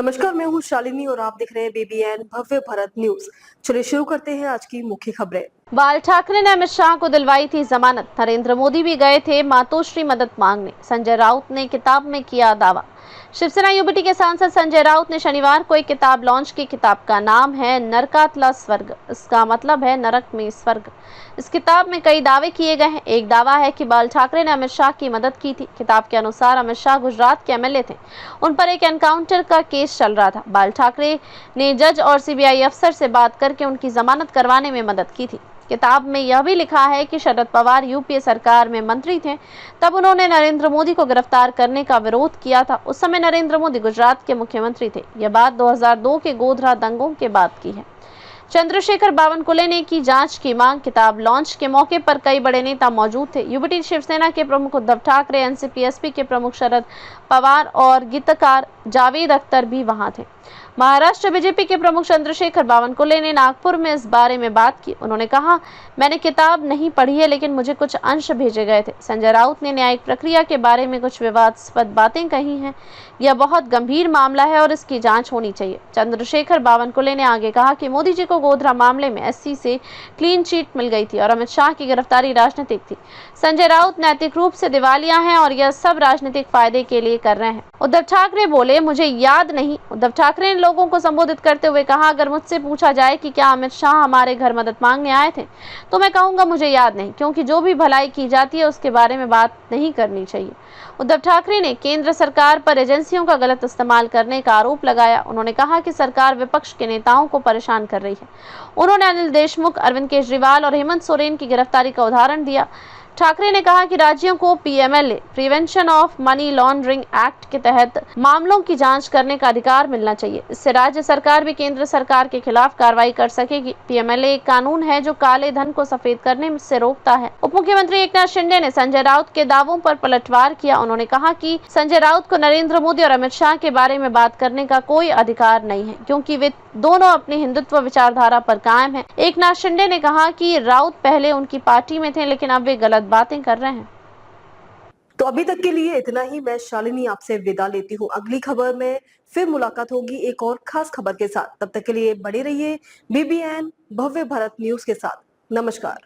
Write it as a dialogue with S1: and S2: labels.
S1: नमस्कार, मैं हूँ शालिनी और आप देख रहे हैं BBN भव्य भारत न्यूज। चलिए शुरू करते हैं आज की मुख्य खबरें।
S2: बाल ठाकरे ने अमित शाह को दिलवाई थी जमानत। नरेंद्र मोदी भी गए थे मातोश्री मदद मांगने। संजय राउत ने किताब में किया दावा। शिवसेना यूबीटी के सांसद संजय राउत ने शनिवार को एक किताब लॉन्च की। किताब का नाम है नरकातला स्वर्ग। इसका मतलब है नरक में स्वर्ग। इस किताब में कई दावे किए गए हैं। एक दावा है कि बाल ठाकरे ने अमित शाह की मदद की थी। किताब के अनुसार अमित शाह गुजरात के एमएलए थे। उन पर एक एनकाउंटर का केस चल रहा था। बाल ठाकरे ने जज और सीबीआई अफसर से बात करके उनकी जमानत करवाने में मदद की थी। किताब में यह भी लिखा है कि शरद पवार यूपीए सरकार में मंत्री थे, तब उन्होंने नरेंद्र मोदी को गिरफ्तार करने का विरोध किया था। उस समय नरेंद्र मोदी गुजरात के मुख्यमंत्री थे। यह बात 2002 के गोधरा दंगों के बाद की है। चंद्रशेखर बावनकुले ने की जांच की मांग। किताब लॉन्च के मौके पर कई बड़े नेता मौजूद थे। यूबीटी शिवसेना के प्रमुख उद्धव ठाकरे, एनसीपी के प्रमुख शरद पवार और गीतकार जावेद अख्तर भी वहां थे। महाराष्ट्र बीजेपी के प्रमुख चंद्रशेखर बावनकुले ने नागपुर में इस बारे में बात की। उन्होंने कहा, मैंने किताब नहीं पढ़ी है, लेकिन मुझे कुछ अंश भेजे गए थे। संजय राउत ने न्यायिक प्रक्रिया के बारे में कुछ विवादास्पद बातें कही हैं। यह बहुत गंभीर मामला है और इसकी जांच होनी चाहिए। चंद्रशेखर बावनकुले ने आगे कहा कि मोदी जी को गोधरा मामले में एससी से क्लीन चिट मिल गई थी और अमित शाह की गिरफ्तारी राजनीतिक थी। संजय राउत नैतिक रूप से दिवालिया हैं और यह सब राजनीतिक फायदे के लिए कर रहे हैं। उद्धव ठाकरे बोले, मुझे याद नहीं। उद्धव ठाकरे ने लोगों को संबोधित करते हुए कहा, अगर मुझसे पूछा जाए कि क्या अमित शाह हमारे घर मदद मांगने आए थे, तो मैं कहूंगा मुझे याद नहीं, क्योंकि जो भी भलाई की जाती है उसके बारे में बात नहीं करनी चाहिए। उद्धव ठाकरे ने केंद्र सरकार पर एजेंसियों का गलत इस्तेमाल करने का आरोप लगाया। उन्होंने कहा कि सरकार विपक्ष के नेताओं को परेशान कर रही है। उन्होंने अनिल देशमुख, अरविंद केजरीवाल और हेमंत सोरेन की गिरफ्तारी का उदाहरण दिया। ठाकरे ने कहा कि राज्यों को PMLA prevention of money laundering act के तहत मामलों की जांच करने का अधिकार मिलना चाहिए। इससे राज्य सरकार भी केंद्र सरकार के खिलाफ कार्रवाई कर सकेगी। पीएमएलए एक कानून है जो काले धन को सफेद करने से रोकता है। उप मुख्यमंत्री एकनाथ शिंदे ने संजय राउत के दावों पर पलटवार किया। उन्होंने कहा कि संजय राउत को नरेंद्र मोदी और अमित शाह के बारे में बात करने का कोई अधिकार नहीं है, क्योंकि वे दोनों अपनी हिंदुत्व विचारधारा पर कायम हैं। एकनाथ शिंदे ने कहा कि राउत पहले उनकी पार्टी में थे, लेकिन अब वे गलत बातें कर रहे हैं।
S1: तो अभी तक के लिए इतना ही। मैं शालिनी आपसे विदा लेती हूँ। अगली खबर में फिर मुलाकात होगी एक और खास खबर के साथ। तब तक के लिए बने रहिए BBN भव्य भारत न्यूज के साथ। नमस्कार।